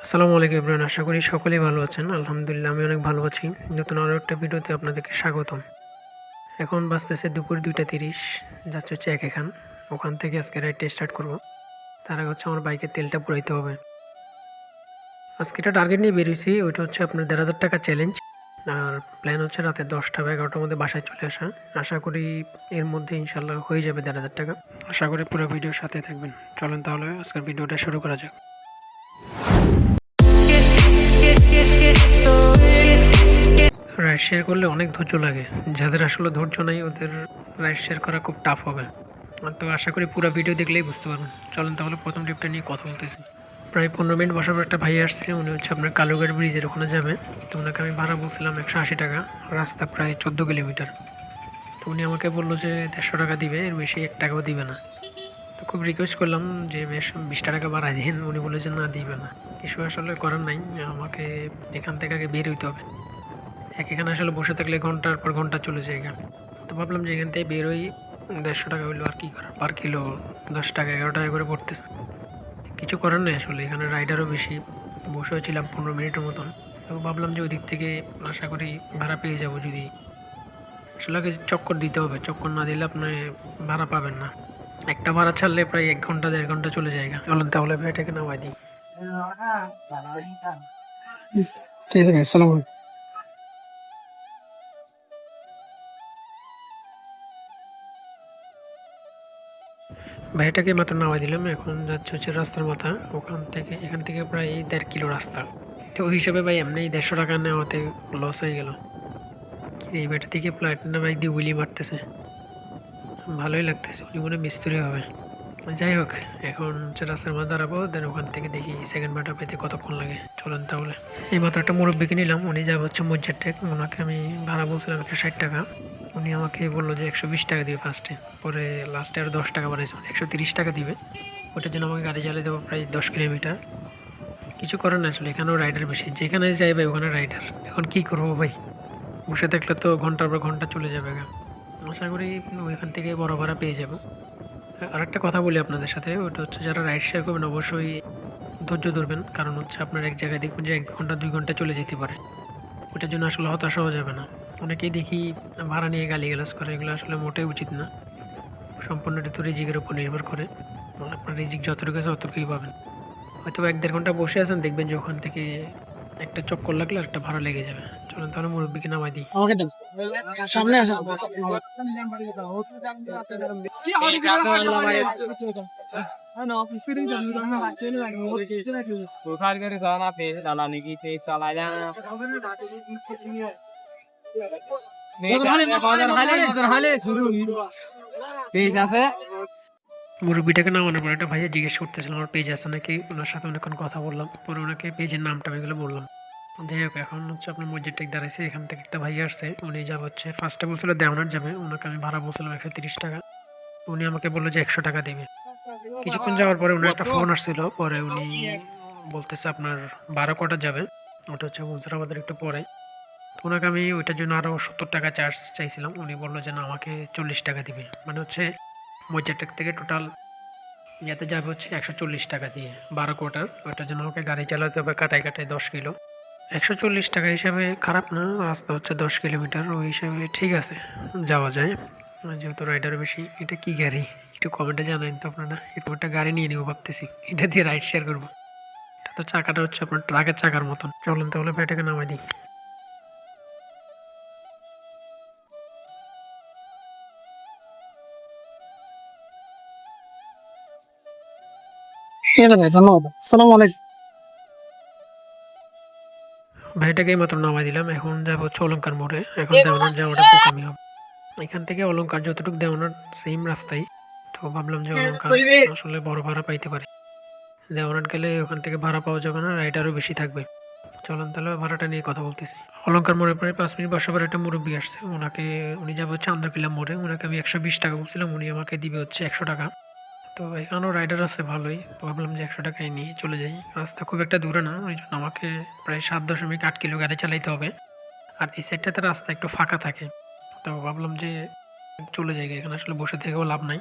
আসসালামু আলাইকুম এভরিওয়ান, আশা করি সকলেই ভালো আছেন। আলহামদুলিল্লাহ আমি অনেক ভালো আছি। নতুন আরও একটা ভিডিওতে আপনাদেরকে স্বাগতম। এখন বাজতেছে দুপুর 2টা 30, যাচ্ছে হচ্ছে এখান ওখান থেকে আজকে রাইডটা স্টার্ট করব। তার আগে হচ্ছে আমার বাইকের তেলটা পুরাইতে হবে। আজকে একটা টার্গেট নিয়ে বেরিয়েছি, ওইটা হচ্ছে আপনার 1,500 টাকা চ্যালেঞ্জ। আর প্ল্যান হচ্ছে রাতে 10টা বা 11টার মধ্যে বাসায় চলে আসা। আশা করি এর মধ্যে ইনশাল্লাহ হয়ে যাবে 1,500 টাকা। আশা করি পুরো ভিডিওর সাথে থাকবেন। চলেন তাহলে আজকের ভিডিওটা শুরু করা যাক। রাইড শেয়ার করলে অনেক ধৈর্য লাগে। যাদের আসলে ধৈর্য নাই ওদের রাইড শেয়ার করা খুব টাফ হবে। তো আশা করি পুরো ভিডিও দেখলেই বুঝতে পারবেন। চলেন তাহলে প্রথম ট্রিপটা নিয়ে কথা বলতেছি। প্রায় 15 মিনিট বসার পর একটা ভাই আসছে, উনি হচ্ছে আপনার কালুঘাট ব্রিজের ওখানে যাবে। তো ওনাকে আমি ভাড়া বলছিলাম 180 টাকা, রাস্তা প্রায় 14 কিলোমিটার। তো উনি আমাকে বললো যে 150 টাকা দিবে, এর বেশি 1 টাকাও দিবে না। তো খুব রিকোয়েস্ট করলাম যে বেশ 20টা টাকা বাড়াই দিন। উনি বলে যে না দিবে না। কিছু আসলে করার নাই, আমাকে এখান থেকে আগে বের হইতে হবে। এখানে আসলে বসে থাকলে ঘন্টার পর ঘন্টা চলে যায়। তো ভাবলাম যে এখান থেকে বেরোই, 150 টাকা হইলো আর কি করার, পার কিলো 10 টাকা 11 টাকা করে পড়তেছে। কিছু করার নেই আসলে, এখানে রাইডারও বেশি। বসেও ছিলাম 15 মিনিটের মতন। তো ভাবলাম যে ওই দিক থেকে আশা করি ভাড়া পেয়ে যাব। যদি আসলে আগে চক্কর দিতে হবে, চক্কর না দিলে আপনি ভাড়া পাবেন না। একটা ভাড়া ছাড়লে প্রায় 1 ঘন্টা 1.5 ঘন্টা চলে যায়। চলেন তাহলে ভাইটাকে নামাই দিই। ঠিক আছে, আসসালামু আলাইকুম। ভাইটাকে মাত্র নামাই দিলাম, এখন যাচ্ছে হচ্ছে রাস্তার মাথা। এখান থেকে প্রায় 1.5 কিলো রাস্তা। তো ওই হিসাবে ভাই এমনি 150 টাকা নেওয়াতে লস হয়ে গেল। এই ভাইটা থেকে প্লাটিনাম বাইক দিয়ে উইলি মারতেছে, ভালোই লাগতেছে। উনি মনে হয় মিস্ত্রি হবে। যাই হোক, এখন হচ্ছে রাস্তার মাথা দাঁড়াবো, দেন ওখান থেকে দেখি সেকেন্ড ভাড়া পেতে কতক্ষণ লাগে। চলেন তাহলে। এই মাত্র একটা মুরব্বিকে নিলাম, উনি যাবে হচ্ছে মজ্জার টেক। ওনাকে আমি ভাড়া বলছিলাম 160 টাকা। উনি আমাকে বললো যে 120 টাকা দিবে ফার্স্টে, পরে লাস্টে আরও 10 টাকা বাড়াইছে, 130 টাকা দিবে। ওটার জন্য আমাকে গাড়ি চালিয়ে দেবো প্রায় 10 কিলোমিটার। কিছু করার না আসলে, এখানেও রাইডার বেশি, যেখানে যাই ভাই ওখানে রাইডার। এখন কি করবো ভাই, বসে থাকলে তো ঘন্টার পর ঘন্টা চলে যাবে। আশা করি ওইখান থেকে বড় ভাড়া পেয়ে যাবো। আর একটা কথা বলি আপনাদের সাথে, ওটা হচ্ছে যারা রাইড শেয়ার করবেন অবশ্যই ধৈর্য ধরবেন। কারণ হচ্ছে আপনার এক জায়গায় দেখবেন যে 1 ঘন্টা 2 ঘন্টা চলে যেতে পারে। ওটার জন্য আসলে হতাশ হওয়া যাবে না। অনেকেই দেখি ভাড়া নিয়ে গালিগালাজ করে, এগুলো আসলে মোটেই উচিত না। সম্পূর্ণ এটা তো রিজিকের উপর নির্ভর করে। আপনার রিজিক যতটুকু আছে অতটুকুই পাবেন। হয়তো 1-1.5 ঘন্টা বসে আছেন, দেখবেন যে ওখান থেকে একটা চক্কর লাগলে একটা ভাড়া লেগে যাবে। চলুন তাহলে মুরব্বীকে নামাই দিই। আমাকে দেন, সামনে আসেন। মুরব্বিটাকে নামানোর পর একটা ভাইয়া জিজ্ঞেস করতেছিল আমার পেজ আছে নাকি। ওনার সাথে অনেকক্ষণ কথা বললাম, পরে ওনাকে পেজের নামটা এগুলো বললাম। যাই হোক, এখন হচ্ছে আপনার মসজিদ টেক দাঁড়াইছে। এখান থেকে একটা ভাইয়া আসছে, উনি যাবে হচ্ছে ফার্স্টে বলছিল দেওয়ানার যাবে। ওনাকে আমি ভাড়া বলছিলাম 130 টাকা। উনি আমাকে বললো যে 100 টাকা দেবে। কিছুক্ষণ যাওয়ার পরে ওনার একটা ফোন আসছিল, পরে উনি বলতেছে আপনার 12 কোয়ার্টার যাবে। ওটা হচ্ছে মুজরাবাদের একটু পরে। তো ওনাকে আমি ওইটার জন্য আরও 70 টাকা চার্জ চাইছিলাম। উনি বললো যে না, আমাকে 40 টাকা দিবে। মানে হচ্ছে মসজিদ টেক থেকে টোটাল ইয়াতে যাবে হচ্ছে 140 টাকা দিয়ে 12 কোয়ার্টার। ওইটার জন্য আমাকে গাড়ি চালাতে হবে কাটায় কাটায় 10 কিলো। 140 টাকা হিসাবে খারাপ না, রাস্তা হচ্ছে 10 কিলোমিটার, ওই হিসাবে ঠিক আছে, যাওয়া যায়। যেহেতু রাইডার বেশি। এটা কি গাড়ি একটু কমেন্টে জানাইন তো আপনারা। এরকম একটা গাড়ি নিয়ে নেবো ভাবতেছি, এটা দিয়ে রাইড শেয়ার করবো। এটা তো চাকাটা হচ্ছে আপনার ট্রাকের চাকার মতন। চলেন তাহলে ভাইটাকে নামাই দিই। ঠিক আছে ভাই, ধন্যবাদ। আসসালামু আলাইকুম। ভাইটাকে মাত্র নামাই দিলাম, এখন যাবো হচ্ছে অলঙ্কার মোড়ে। এখন দেওয়ানার যাওয়াটা বোকামি হবে। এখান থেকে অলঙ্কার যতটুকু দেওয়ানার সেম রাস্তায়। তো ভাবলাম যে অলঙ্কার আসলে বড় ভাড়া পাইতে পারে। দেওয়ানার গেলে ওখান থেকে ভাড়া পাওয়া যাবে না, রাইডারও বেশি থাকবে। চলুন তাহলে ভাড়াটা নিয়ে কথা বলতেছি। অলঙ্কার মোড়ে প্রায় 5 মিনিট বসার পর একটা মুরব্বী আসছে। উনি যাবে হচ্ছে আন্দরকিল্লা মোড়ে। ওনাকে আমি 120 টাকা বলছিলাম, উনি আমাকে দিবে হচ্ছে 100 টাকা। তো এখানেও রাইডার আছে ভালোই। তো ভাবলাম যে 100 টাকায় নিয়ে চলে যাই। রাস্তা খুব একটা দূরে না, ওই জন্য আমাকে প্রায় 7.8 কিলো গাড়ি চালাইতে হবে। আর এই সাইডটাতে রাস্তা একটু ফাঁকা থাকে। তো ভাবলাম যে চলে যাই, এখানে আসলে বসে থেকেও লাভ নাই।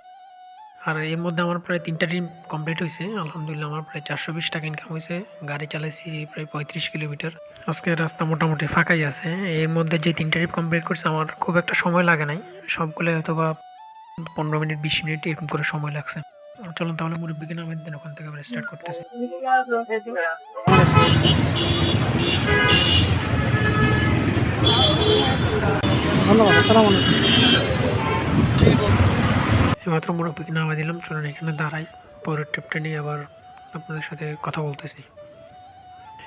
আর এর মধ্যে আমার প্রায় ৩টা ট্রিপ কমপ্লিট হইছে। আলহামদুলিল্লাহ আমার প্রায় ৪২০ টাকা ইনকাম হইছে। গাড়ি চালাইছি প্রায় ৩৫ কিলোমিটার। আজকে রাস্তা মোটামুটি ফাঁকাই আছে। এর মধ্যে যে ৩টা ট্রিপ কমপ্লিট করছে আমার খুব একটা সময় লাগে নাই। সবগুলো হয়তোবা ১৫ মিনিট ২০ মিনিট এরকম করে সময় লাগছে। চলুন তাহলে মুরব্বিকে নামাই দেন, ওখান থেকে আবার স্টার্ট করতেছি। ধন্যবাদ। আসসালামু আলাইকুম। এইমাত্র মুরব্বিকে নামাই দিলাম। চলুন এখানে দাঁড়াই, পরের ট্রিপটা নিয়ে আবার আপনাদের সাথে কথা বলতেছি।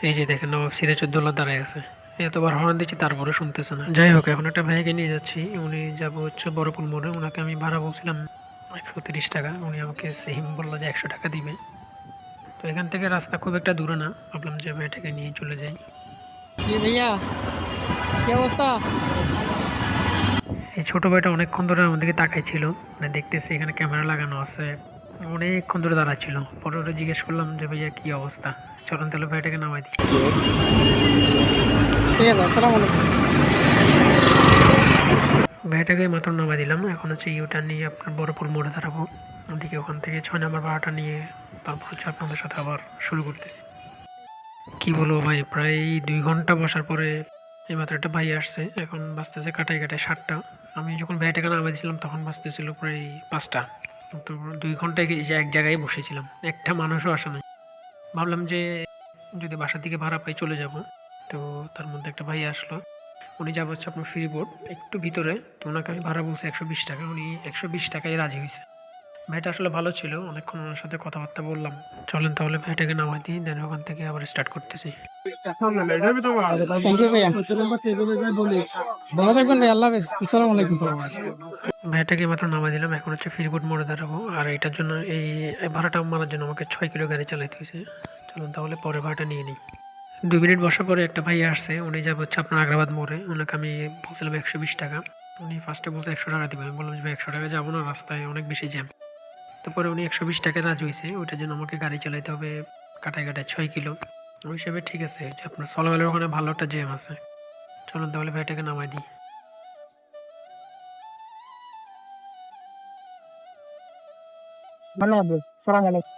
এই যে দেখেন নবাব সিরাজউদ্দৌলা দাঁড়ায় আছে। এতবার হর্ন দিচ্ছি তারপরে শুনতেছে না। যাই হোক, এখন একটা ভাইকে নিয়ে যাচ্ছি। উনি যাবো হচ্ছে বড়পুল মোড়ে। ওনাকে আমি ভাড়া বলছিলাম ১৩০ টাকা। উনি আমাকে সেম বললো যে ১০০ টাকা দিবে। তো এখান থেকে রাস্তা খুব একটা দূরে না, ভাবলাম যে ভাইটাকে নিয়ে চলে যাই। কি ভাইয়া, কি অবস্থা? এই ছোট ভাইটা অনেকক্ষণ ধরে আমাদেরকে তাকাইছিল, মানে দেখতেছে এখানে ক্যামেরা লাগানো আছে। অনেকক্ষণ ধরে দাঁড়াচ্ছিল। পরে ওরা জিজ্ঞেস করলাম যে ভাইয়া কি অবস্থা, চলুন তাহলে ভাইটাকে নামাই দিই। ঠিক আছে, আসসালামু আলাইকুম। ভাইটাকে মাত্র নামাই দিলাম। এখন হচ্ছে ইউটার নিয়ে আপনার বড়পুর মোড়ে দাঁড়াবো। ওদিকে ওখান থেকে ৬ নম্বর ভাড়াটা নিয়ে তারপর হচ্ছে আপনাদের সাথে আবার শুরু করতেছি। কি বলবো ভাই, প্রায় ২ ঘন্টা বসার পরে এইমাত্র একটা ভাই আসছে। এখন বাজতেছে কাটাই কাটাই ৭টা। আমি যখন ভাইটাকে নামাই দিয়েছিলাম তখন বাজতেছিল প্রায় ৫টা। তো ২ ঘন্টা এক জায়গায় বসেছিলাম, একটা মানুষও আসে নাই। ভাবলাম যে যদি বাসার দিকে ভাড়া পাই চলে যাব। তো তার মধ্যে একটা ভাই আসলো। উনি যাবে হচ্ছে আপনার ফ্রি বোর্ড একটু ভিতরে। তো ওনাকে আমি ভাড়া বলছি ১২০ টাকা। উনি ১২০ টাকায় রাজি হয়েছে। ভাইটা আসলে ভালো ছিল, অনেকক্ষণ ওনার সাথে কথাবার্তা বললাম। চলেন তাহলে ভাইটাকে নামাই দিই, দেন ওখান থেকে আবার স্টার্ট করতেছি। থ্যাংক ইউ ভাইয়া। ভালো থাকবেন ভাই, আল্লাহ হাফেজ। আসসালামু আলাইকুম। ভাইটাকে মাত্র নামাই দিলাম। এখন হচ্ছে ফিরবোর্ড মোড়ে দাঁড়াবো। আর এটার জন্য এই ভাড়াটা মারার জন্য আমাকে ৬ কিলো গাড়ি চালাইতে হয়েছে। চলুন তাহলে পরে ভাড়াটা নিয়ে নিই। ২ মিনিট বসার পরে একটা ভাই আসছে। উনি যাবে হচ্ছে আপনার আগ্রাবাদ মোড়ে। ওনাকে আমি বলছিলাম ১২০ টাকা। উনি ফার্স্টে বলছে ১০০ টাকা দিবেন। আমি বললাম যে ভাই ১০০ টাকা যাবো না, রাস্তায় অনেক বেশি জ্যাম। তো পরে উনি ১২০ টাকায় রাজি হয়েছে। ওইটার জন্য আমাকে গাড়ি চালাইতে হবে কাটায় কাটায় ৬ কিলো। ওই হিসাবে ঠিক আছে যে আপনার সলাবেলার ওখানে ভালো একটা জ্যাম আছে। চলুন তাহলে ভাইটাকে নামাই দিই। ধন্যবাদ ভাই। আসসালামু আলাইকুম।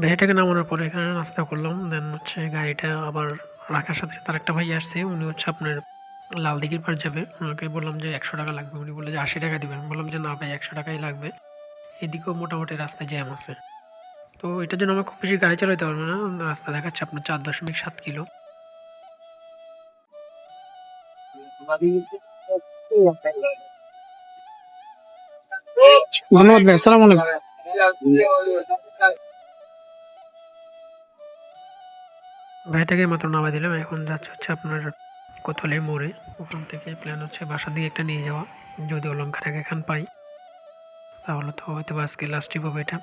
ভাইটাকে নামানোর পরে এখানে নাস্তা করলাম। দেন হচ্ছে গাড়িটা আবার রাখার সাথে সাথে আরেকটা ভাই আসছে। উনি হচ্ছে আপনার লালদিঘির পাড় যাবে। ওনাকে বললাম যে ১০০ টাকা লাগবে। উনি বললো যে ৮০ টাকা দিবেন। আমি বললাম যে না ভাই ১০০ টাকাই লাগবে। এদিকেও মোটামুটি রাস্তায় জ্যাম আছে। তো এটার জন্য আমার খুব বেশি গাড়ি চালাতে পারবে না। রাস্তা দেখাচ্ছে আপনার ৪.৭ কিলো। ধন্যবাদ ভাই, আসসালামু আলাইকুম। ভাইটাকে মাত্র নামাই দিলাম। এখন যাচ্ছে হচ্ছে আপনার কোতোয়ালি মোড়ে। ওখান থেকে প্ল্যান হচ্ছে বাসার দিকে একটা নিয়ে যাওয়া। যদি অলংকার এখান পাই তাহলে তো হয়তো আজকে লাস্ট ট্রিপ হবে এটা।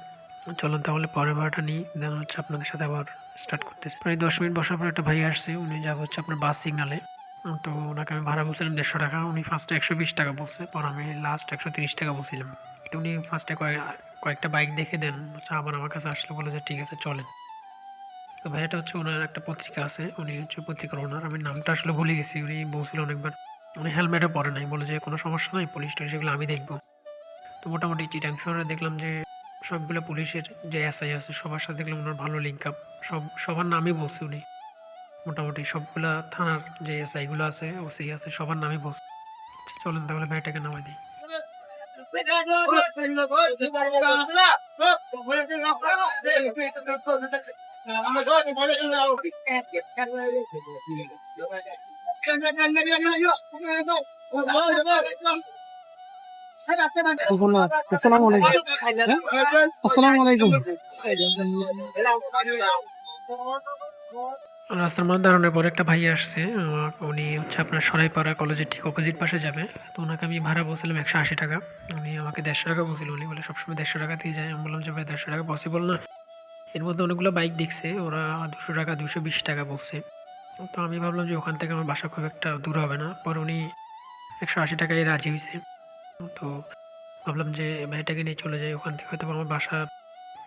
চলুন তাহলে পরের ভাড়াটা নিই, দেন হচ্ছে আপনাদের সাথে আবার স্টার্ট করতেছি। প্রায় ১০ মিনিট বসার পর একটা ভাই আসছে। উনি যাবে হচ্ছে আপনার বাস সিগনালে। তো ওনাকে আমি ভাড়া বলছিলাম ১৫০ টাকা। উনি ফার্স্টে ১২০ টাকা বলছে, পর আমি লাস্ট ১৩০ টাকা বলছিলাম। তো উনি ফার্স্টে কয়েকটা বাইক দেখে দেন হচ্ছে আবার আমার কাছে আসলে বলে যে ঠিক আছে চলেন। তো ভাইয়াটা হচ্ছে ওনার একটা পত্রিকা আছে, উনি হচ্ছে পত্রিকার ওনার। আমি নামটা আসলে ভুলে গেছি। উনি বলছিল অনেকবার। উনি হেলমেটও পরে নাই, বলে যে কোনো সমস্যা নাই, পুলিশ টুলিশ এগুলো আমি দেখবো। তো মোটামুটি চিটাং শহরে দেখলাম যে সবগুলো পুলিশের যে এসআই আছে সবার সাথে দেখলাম ওনার ভালো লিঙ্ক আপ। সবার নামই বলছে উনি। মোটামুটি সবগুলা থানার যে এসআইগুলো আছে, ওসি আছে, সবার নামই বলছে। আচ্ছা, চলেন তাহলে ভাইটাকে নামাই দিই। ধন্যবাদ। আসসালামু আলাইকুম। আসসালামু আলাইকুম। রাস্তার মধ্যে দাঁড়ানোর পরে একটা ভাই আসছে। উনি হচ্ছে আপনার সরাইপাড়া কলেজের ঠিক অপোজিট পাশে যাবে। তো ওনাকে আমি ভাড়া বলছিলাম ১৮০ টাকা। উনি আমাকে ১৫০ টাকা বলছিল। উনি বলে সবসময় ১৫০ টাকাতেই যায়। আমি বললাম যে ভাই ১৫০ টাকা পসিবল না। এর মধ্যে অনেকগুলো বাইক দেখছে, ওরা ২০০ টাকা ২২০ টাকা বলছে। তো আমি ভাবলাম যে ওখান থেকে আমার বাসা খুব একটা দূর হবে না। পরে উনি ১৮০ টাকায় রাজি হয়েছে। তো ভাবলাম যে ভাইটাকে নিয়ে চলে যাই। ওখান থেকে হয়তো আমার বাসা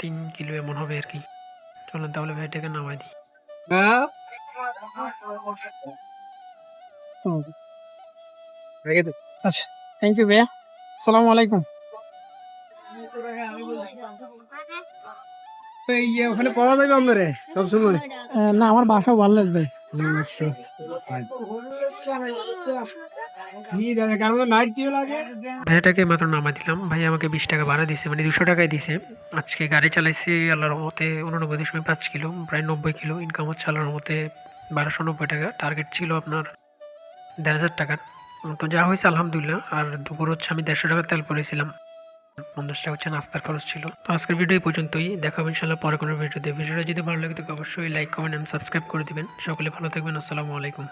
৩ কিলো এমন হবে আর কি। চলেন তাহলে ভাইটাকে নামাই দিই। আচ্ছা, থ্যাংক ইউ ভাইয়া। আসসালামু আলাইকুম। ওখানে পাওয়া যাবে আপনার সবসময়? না, আমার বাসা ওয়ারলেস ভাই। ভাইয়াটাকে মাত্র নামাই দিলাম। ভাই আমাকে 20 টাকা ভাড়া দিছে, মানে 200 টাকাই দিছে। আজকে গাড়ি চালাইছি আল্লাহর রহমতে 89.5 কিলো, প্রায় 90 কিলো ইনকাম হচ্ছে আল্লাহর রহমতে। 1290 টাকা টার্গেট ছিল আপনার 1500 টাকার। তো যা হয়েছে আলহামদুলিল্লাহ। আর দুপুর হচ্ছে আমি 150 টাকা তেল পরেছিলাম, 50 টাকা হচ্ছে নাস্তার খরচ ছিল। তো আজকের ভিডিও এই পর্যন্তই, দেখা হবে ইনশাল্লাহ পরে কোনো ভিডিওতে। ভিডিওটা যদি ভালো লাগে তো অবশ্যই লাইক কমেন্ট এন্ড সাবস্ক্রাইব করে দিবেন। সকলে ভালো থাকবেন। আসসালামু আলাইকুম।